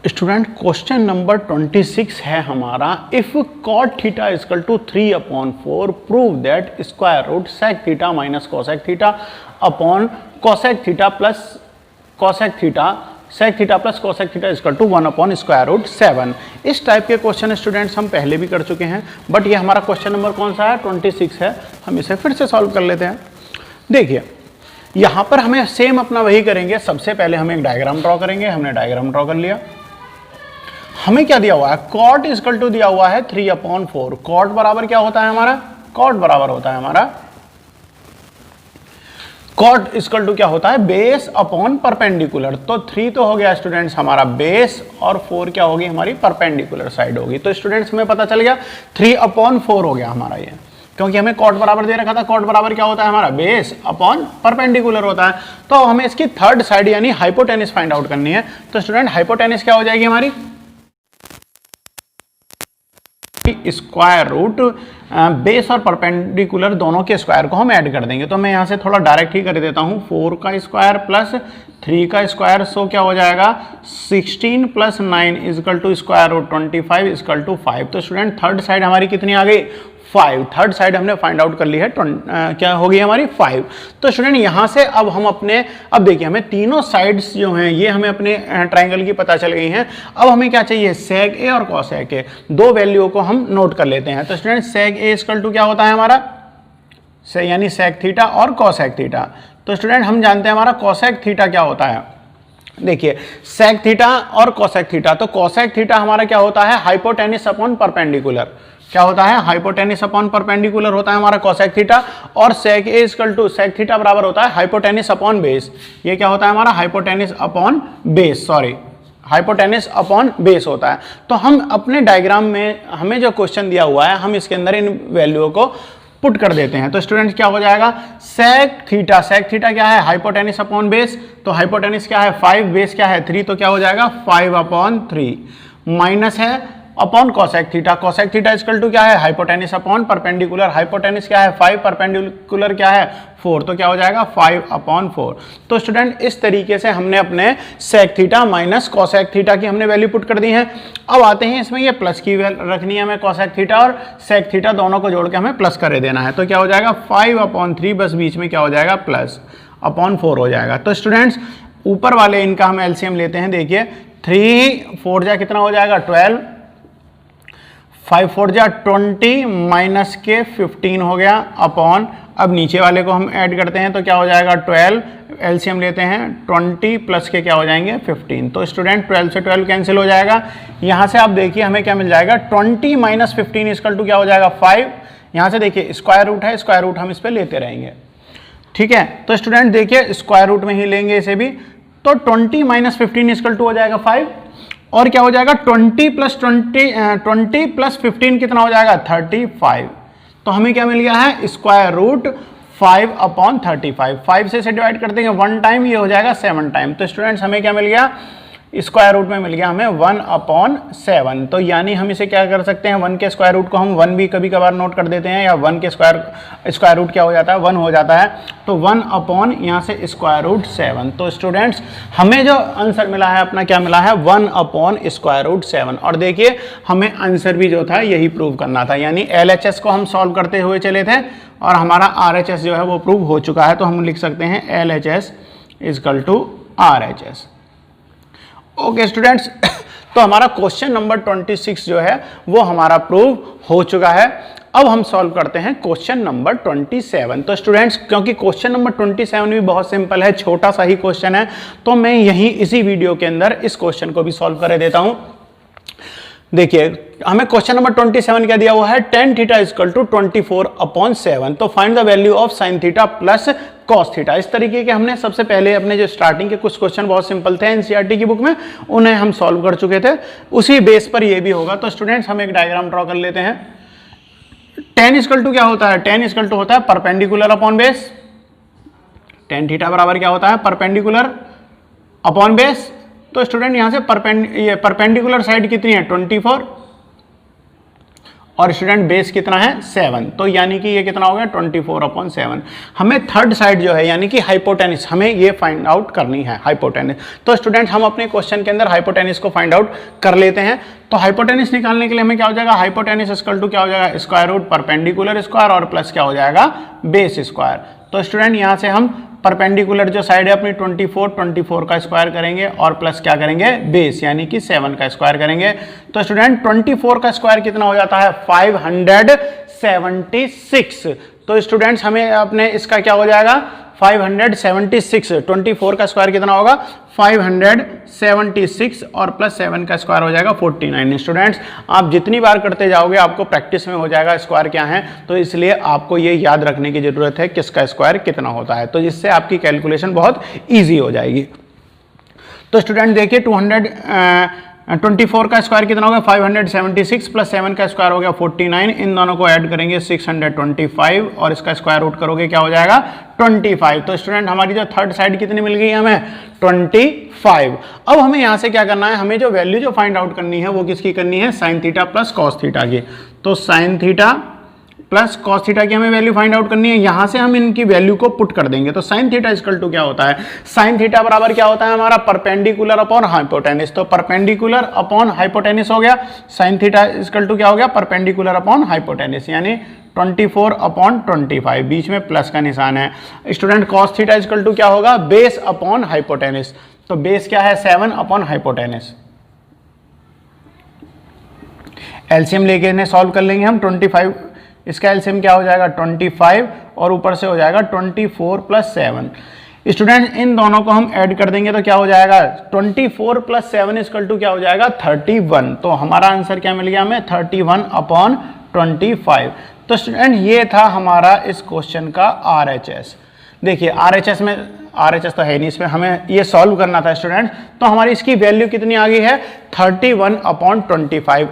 Student question number 26 है हमारा, if cot theta equal to 3/4 prove that square root sec theta minus cosec theta upon cosec theta plus cosec theta sec theta plus cosec theta equal to 1/√7। इस type के question students हम पहले भी कर चुके हैं, बट ये हमारा क्वेश्चन नंबर कौन सा है, 26 है। हम इसे फिर से सॉल्व कर लेते हैं। देखिए यहाँ पर हमें सेम अपना वही करेंगे। सबसे पहले हम एक डायग्राम ड्रॉ करेंगे। हमने डायग्राम ड्रॉ कर लिया। हमें क्या दिया हुआ है, cot इक्वल टू दिया हुआ है 3/4। cot बराबर क्या होता है हमारा, cot बराबर होता है हमारा, cot इक्वल टू क्या होता है, बेस अपॉन परपेंडिकुलर। तो 3 तो हो गया स्टूडेंट्स हमारा बेस, और 4 क्या होगी हमारी परपेंडिकुलर साइड होगी। तो स्टूडेंट्स हमें पता चल गया 3/4 हो गया हमारा ये, क्योंकि हमें cot बराबर दे रखा था। cot बराबर क्या होता है हमारा, बेस अपॉन परपेंडिकुलर होता है। तो हमें इसकी थर्ड साइड यानी हाइपोटेनिस फाइंड आउट करनी है। तो स्टूडेंट हाइपोटेनिस क्या हो जाएगी हमारी, स्क्वायर रूट बेस और परपेंडिकुलर दोनों के स्क्वायर को हम ऐड कर देंगे। तो मैं यहाँ से थोड़ा डायरेक्ट ही कर देता हूँ, 4 का स्क्वायर प्लस 3 का स्क्वायर, सो क्या हो जाएगा 16 plus 9 equal to square root 25 equal to 5। तो स्टूडेंट थर्ड साइड हमारी कितनी आ गई, 5। थर्ड साइड हमने फाइंड आउट कर ली है, क्या होगी हमारी 5। तो स्टूडेंट यहाँ से अब हम अपने, अब देखिए हमें तीनों साइड्स जो हैं ये हमें अपने ट्रायंगल की पता चल गई हैं। अब हमें क्या चाहिए, सेक ए और कॉसेक ए, दो वैल्यू को हम नोट कर लेते हैं। तो student sec A equal to क्या होता है हमारा, यानी सेक थीटा और कॉसेक थीटा। तो स्टूडेंट हम जानते हैं हमारा कॉसेक थीटा क्या होता है। देखिए सेक थीटा और कॉसेक थीटा, तो कॉसेक थीटा हमारा क्या होता है, हाइपोटेनिस अपॉन परपेंडिकुलर। क्या होता है, हाइपोटेनिस अपॉन परपेंडिकुलर होता है हमारा कॉसेक थीटा। और सेक A equal to sec theta बराबर होता है हाइपोटेनिस अपॉन बेस। ये क्या होता है हमारा, hypotenuse upon base, sorry hypotenuse upon base होता है। तो हम अपने डायग्राम में हमें जो क्वेश्चन दिया हुआ है, हम इसके अंदर इन वैल्यूओं को पुट कर देते हैं। तो स्टूडेंट्स क्या हो जाएगा, सेक थीटा क्या है, हाइपोटेनिस अपॉन बेस। तो हाइपोटेनिस क्या है 5, बेस क्या है 3, तो क्या हो जाएगा 5/3 माइनस है upon cosec theta equal to क्या है, हाइपोटेनिस अपॉन परपेंडिकुलर। हाइपोटेनिस क्या है 5, परपेंडिकुलर क्या है 4, तो क्या हो जाएगा 5/4। तो स्टूडेंट इस तरीके से हमने अपने sec theta minus cosec theta की हमने वैल्यू पुट कर दी है। अब आते हैं इसमें ये प्लस की रखनी है हमें, कॉसेक थीटा और सेक थीटा दोनों को जोड़ के हमें प्लस कर देना है। तो क्या हो जाएगा 5/3, बस बीच में क्या हो जाएगा प्लस अपॉन 4 हो जाएगा। तो स्टूडेंट्स ऊपर वाले इनका हम एलसीएम लेते हैं। देखिए 3 4 जा कितना हो जाएगा 12, 5 4 जा 20 माइनस के 15 हो गया अपॉन, अब नीचे वाले को हम ऐड करते हैं तो क्या हो जाएगा 12, एलसीएम लेते हैं 20 प्लस के क्या हो जाएंगे 15। तो स्टूडेंट 12 से 12 कैंसिल हो जाएगा। यहाँ से आप देखिए हमें क्या मिल जाएगा, 20 माइनस 15 इक्वल टू क्या हो जाएगा 5। यहाँ से देखिए स्क्वायर रूट है, स्क्वायर रूट हम इस पर लेते रहेंगे, ठीक है। तो स्टूडेंट देखिए स्क्वायर रूट में ही लेंगे इसे भी। तो 20 माइनस 15 इक्वल टू हो जाएगा 5, और क्या हो जाएगा 20 प्लस 15 कितना हो जाएगा 35। तो हमें क्या मिल गया है, स्क्वायर रूट 5/35। 5 से डिवाइड कर देंगे 1 टाइम, ये हो जाएगा 7 टाइम। तो स्टूडेंट्स हमें क्या मिल गया, स्क्वायर रूट में मिल गया हमें 1/7। तो यानी हम इसे क्या कर सकते हैं, 1 के स्क्वायर रूट को हम 1 भी कभी कभार नोट कर देते हैं, या 1 के स्क्वायर रूट क्या हो जाता है 1 हो जाता है। तो 1 अपॉन यहाँ से स्क्वायर रूट 7। तो स्टूडेंट्स हमें जो आंसर मिला है अपना क्या मिला है, 1/√7। और देखिए हमें आंसर भी जो था यही प्रूव करना था, यानी LHS को हम सॉल्व करते हुए चले थे और हमारा RHS जो है वो प्रूव हो चुका है। तो हम लिख सकते हैं LHS equal to RHS। Okay students, तो हमारा क्वेश्चन नंबर 26 जो है वो हमारा प्रूव हो चुका है। अब हम सॉल्व करते हैं क्वेश्चन नंबर 27। तो स्टूडेंट्स क्योंकि क्वेश्चन नंबर 27 भी बहुत सिंपल है, छोटा सा ही क्वेश्चन है, तो मैं यहीं इसी वीडियो के अंदर इस क्वेश्चन को भी सॉल्व कर देता हूं। देखिए हमें क्वेश्चन नंबर 27 क्या दिया हुआ है, tan थीटा इक्वल टू 24/7। तो find the value of sin theta plus cos theta. इस तरीके के हमने सबसे पहले अपने जो स्टार्टिंग के कुछ क्वेश्चन बहुत सिंपल थे एनसीईआरटी की बुक में, उन्हें हम सॉल्व कर चुके थे, उसी बेस पर ये भी होगा। तो स्टूडेंट्स हम एक डायग्राम ड्रॉ कर लेते हैं। tan इक्वल टू क्या होता है, tan इक्वल टू होता है perpendicular upon base. tan theta बराबर क्या होता है, परपेंडिकुलर अपॉन बेस। तो स्टूडेंट यहां से परपेंडिकुलर साइड कितनी है 24, और स्टूडेंट बेस कितना है 7, तो यानी कि ये कितना हो गया 24/7। हमें थर्ड साइड जो है यानी कि हाइपोटेनिस हमें ये फाइंड आउट करनी है, हाइपोटेनिस। तो स्टूडेंट हम अपने क्वेश्चन के अंदर हाइपोटेनिस को फाइंड आउट कर लेते हैं। तो हाइपोटेनिस निकालने के लिए हमें क्या हो जाएगा, हाइपोटेनिस इक्वल टू क्या हो जाएगा, स्क्वायर रूट परपेंडिकुलर स्क्वायर और प्लस क्या हो जाएगा, बेस स्क्वायर। तो स्टूडेंट यहाँ से हम परपेंडिकुलर जो साइड है अपनी 24 का स्क्वायर करेंगे और प्लस क्या करेंगे, बेस यानी कि 7 का स्क्वायर करेंगे। तो स्टूडेंट 24 का स्क्वायर कितना हो जाता है 576। तो स्टूडेंट्स हमें अपने इसका क्या हो जाएगा 576, 24 का स्क्वायर कितना होगा 576 और प्लस 7 का स्क्वायर हो जाएगा 49। स्टूडेंट्स आप जितनी बार करते जाओगे आपको प्रैक्टिस में हो जाएगा स्क्वायर क्या है, तो इसलिए आपको ये याद रखने की जरूरत है किसका स्क्वायर कितना होता है, तो जिससे आपकी कैलकुलेशन बहुत ईजी हो जाएगी। तो स्टूडेंट देखिए 24 का स्क्वायर कितना होगा 576 प्लस 7 का स्क्वायर हो गया 49, इन दोनों को ऐड करेंगे 625 और इसका स्क्वायर रूट करोगे क्या हो जाएगा 25। तो स्टूडेंट हमारी जो थर्ड साइड कितनी मिल गई हमें 25। अब हमें यहाँ से क्या करना है, हमें जो वैल्यू जो फाइंड आउट करनी है वो किसकी करनी है, sine theta plus cos theta की। तो sine theta plus cos theta की हमें वैल्यू फाइंड आउट करनी है। यहां से हम इनकी वैल्यू को पुट कर देंगे। तो साइन थीटा इक्वल टू क्या होता है, साइन थीटा बराबर क्या होता है हमारा परपेंडिकुलर अपॉन हाइपोटेनिस। तो परपेंडिकुलर अपॉन हाइपोटेनिस हो गया, साइन थीटा इक्वल टू क्या हो गया परपेंडिकुलर अपॉन हाइपोटेनिस, यानी 24/25, बीच में प्लस का निशान है। Student cos theta equal to क्या होगा, बेस अपॉन हाइपोटेनिस। तो बेस क्या है 7 अपॉन हाइपोटेनिस। एलसीएम लेके इन्हें सॉल्व कर लेंगे हम। 25 इसका एलसीएम क्या हो जाएगा 25 और ऊपर से हो जाएगा 24 प्लस 7। स्टूडेंट इन दोनों को हम ऐड कर देंगे तो क्या हो जाएगा 24 प्लस 7 इक्वल टू क्या हो जाएगा 31। तो हमारा आंसर क्या मिल गया हमें 31/25। तो स्टूडेंट ये था हमारा इस क्वेश्चन का RHS। देखिए RHS में RHS तो है नहीं, इसमें हमें ये सॉल्व करना था स्टूडेंट। तो हमारी इसकी वैल्यू कितनी आ गई है 31/25।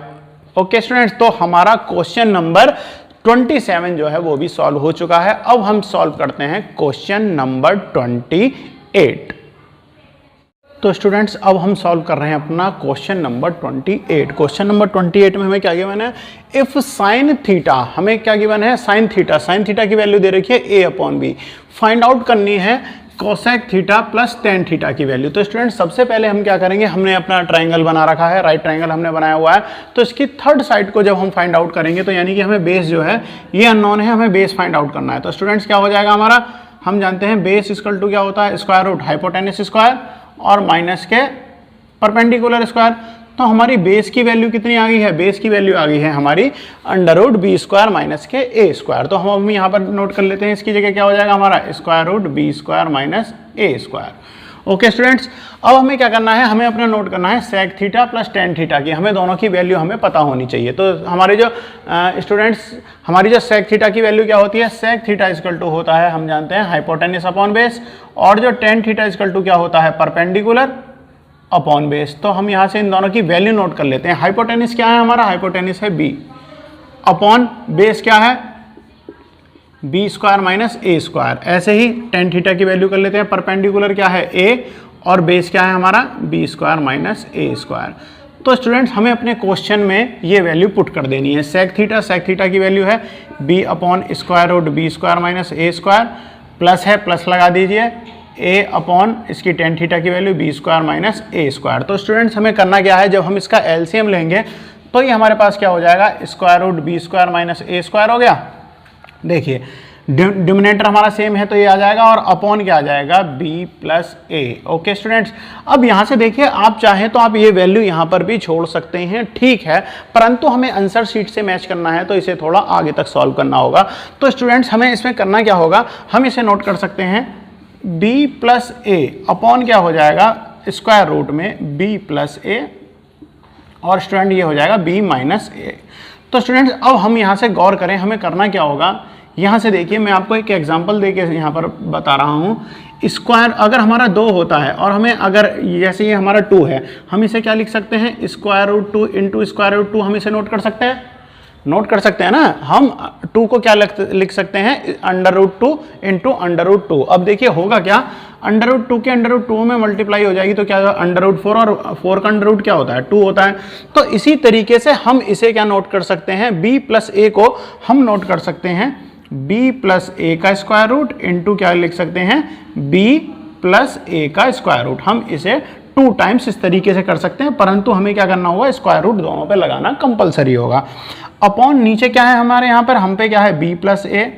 ओके स्टूडेंट्स, तो हमारा क्वेश्चन नंबर 27 जो है वो भी सॉल्व हो चुका है। अब हम सॉल्व करते हैं क्वेश्चन नंबर 28। तो स्टूडेंट्स अब हम सॉल्व कर रहे हैं अपना क्वेश्चन नंबर 28। क्वेश्चन नंबर 28 में हमें क्या गिवन है, इफ साइन थीटा, हमें क्या गिवन है साइन थीटा। साइन थीटा की वैल्यू दे रखी है A/B। फाइंड आउट करनी है cosec theta plus tan theta की वैल्यू। तो स्टूडेंट सबसे पहले हम क्या करेंगे, हमने अपना ट्राइंगल बना रखा है, राइट ट्राइंगल हमने बनाया हुआ है। तो इसकी थर्ड साइड को जब हम फाइंड आउट करेंगे तो यानी कि हमें बेस जो है ये अननोन है, हमें बेस फाइंड आउट करना है। तो स्टूडेंट्स क्या हो जाएगा हमारा, हम जानते हैं बेस इक्वल टू क्या होता है स्क्वायर रूट हाइपोटेनस स्क्वायर और माइनस के परपेंडिकुलर स्क्वायर। तो हमारी बेस की वैल्यू कितनी आ गई है, बेस की वैल्यू आ गई है हमारी under root B square minus के ए स्क्वायर। तो हम यहाँ पर नोट कर लेते हैं, इसकी जगह क्या हो जाएगा हमारा square root B square minus a square. Okay students, अब हमें क्या करना है, हमें अपना नोट करना है sec theta plus tan theta की, हमें दोनों की वैल्यू हमें पता होनी चाहिए। तो हमारे जो स्टूडेंट्स हमारी जो सेक थीटा की वैल्यू क्या होती है, सेक थीटा इक्वल टू होता है हम जानते हैं हाइपोटेनस अपॉन बेस, और जो टेन थीटा इक्वल टू क्या होता है परपेंडिकुलर अपॉन बेस। तो हम यहाँ से इन दोनों की वैल्यू नोट कर लेते हैं। हाइपोटेनस क्या है हमारा, हाइपोटेनस है बी, अपॉन बेस क्या है B square minus a square. ऐसे ही टेन थीटा की वैल्यू कर लेते हैं, परपेंडिकुलर क्या है ए और बेस क्या है हमारा B square minus a square. तो स्टूडेंट्स हमें अपने क्वेश्चन में ये वैल्यू पुट कर देनी है। सेक थीटा की वैल्यू है b upon square root B square minus a square, plus है प्लस लगा दीजिए ए अपॉन इसकी टेन थीटा की value b square minus a square. तो स्टूडेंट्स हमें करना क्या है, जब हम इसका एलसीएम लेंगे तो ये हमारे पास क्या हो जाएगा square root B square minus a square हो गया। देखिए डिनोमिनेटर हमारा सेम है तो ये आ जाएगा, और अपॉन क्या आ जाएगा b प्लस ए। ओके स्टूडेंट्स, अब यहाँ से देखिए आप चाहें तो आप ये वैल्यू यहाँ पर भी छोड़ सकते हैं, ठीक है, परंतु हमें आंसर शीट से मैच करना है तो इसे थोड़ा आगे तक सॉल्व करना होगा। तो स्टूडेंट्स हमें इसमें करना क्या होगा, हम इसे नोट कर सकते हैं b प्लस ए अपॉन क्या हो जाएगा स्क्वायर रूट में b प्लस ए, और स्टूडेंट ये हो जाएगा b माइनस ए। तो स्टूडेंट्स अब हम यहाँ से गौर करें, हमें करना क्या होगा, यहाँ से देखिए मैं आपको एक एग्जांपल देके यहाँ पर बता रहा हूँ। स्क्वायर अगर हमारा 2 होता है और हमें अगर जैसे ये हमारा 2 है, हम इसे क्या लिख सकते हैं square root 2 into square root 2, हम इसे नोट कर सकते हैं, नोट कर सकते हैं ना। हम 2 को क्या लिख सकते हैं under root 2 into under root 2। अब देखिए होगा क्या, अंडर रूट 2 के अंडर रूट 2 में मल्टीप्लाई हो जाएगी तो क्या होगा, अंडर रूट 4, और 4 का अंडर रूट क्या होता है, 2 होता है। तो इसी तरीके से हम इसे क्या नोट कर सकते हैं, b प्लस ए को हम नोट कर सकते हैं b प्लस ए का स्क्वायर रूट इंटू क्या लिख सकते हैं, b प्लस ए का स्क्वायर रूट। हम इसे 2 टाइम्स इस तरीके से कर सकते हैं, परंतु हमें क्या करना होगा, स्क्वायर रूट दोनों पे लगाना कंपलसरी होगा। अपॉन नीचे क्या है हमारे यहाँ पर, हम पे क्या है b प्लस ए,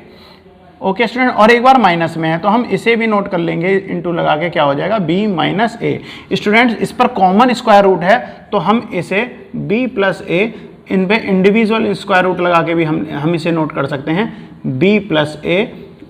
ओके स्टूडेंट, और एक बार माइनस में है तो हम इसे भी नोट कर लेंगे, इंटू लगा के क्या हो जाएगा, b माइनस ए। स्टूडेंट्स इस पर कॉमन स्क्वायर रूट है तो हम इसे b प्लस ए, इन पे इंडिविजुअल स्क्वायर रूट लगा के भी हम इसे नोट कर सकते हैं, b plus a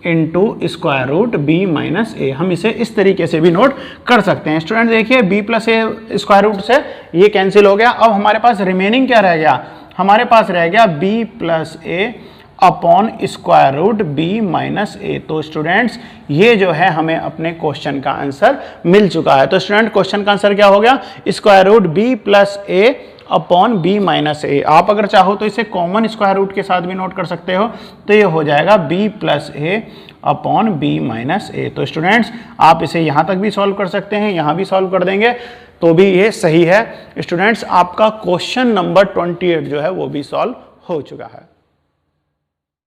into square root b minus a. हम इसे इस तरीके से भी नोट कर सकते हैं। स्टूडेंट देखिए b प्लस ए स्क्वायर रूट से ये कैंसिल हो गया। अब हमारे पास रिमेनिंग क्या रह गया, हमारे पास रह गया b plus a upon square root b minus a. तो स्टूडेंट्स ये जो है हमें अपने क्वेश्चन का आंसर मिल चुका है। तो स्टूडेंट क्वेश्चन का आंसर क्या हो गया, square root b plus a upon b minus ए। आप अगर चाहो तो इसे कॉमन स्क्वायर रूट के साथ भी नोट कर सकते हो, तो ये हो जाएगा b plus a upon b minus a. तो स्टूडेंट्स आप इसे यहाँ तक भी सॉल्व कर सकते हैं, यहाँ भी सॉल्व कर देंगे तो भी ये सही है। स्टूडेंट्स आपका क्वेश्चन नंबर 28 जो है वो भी सॉल्व हो चुका है।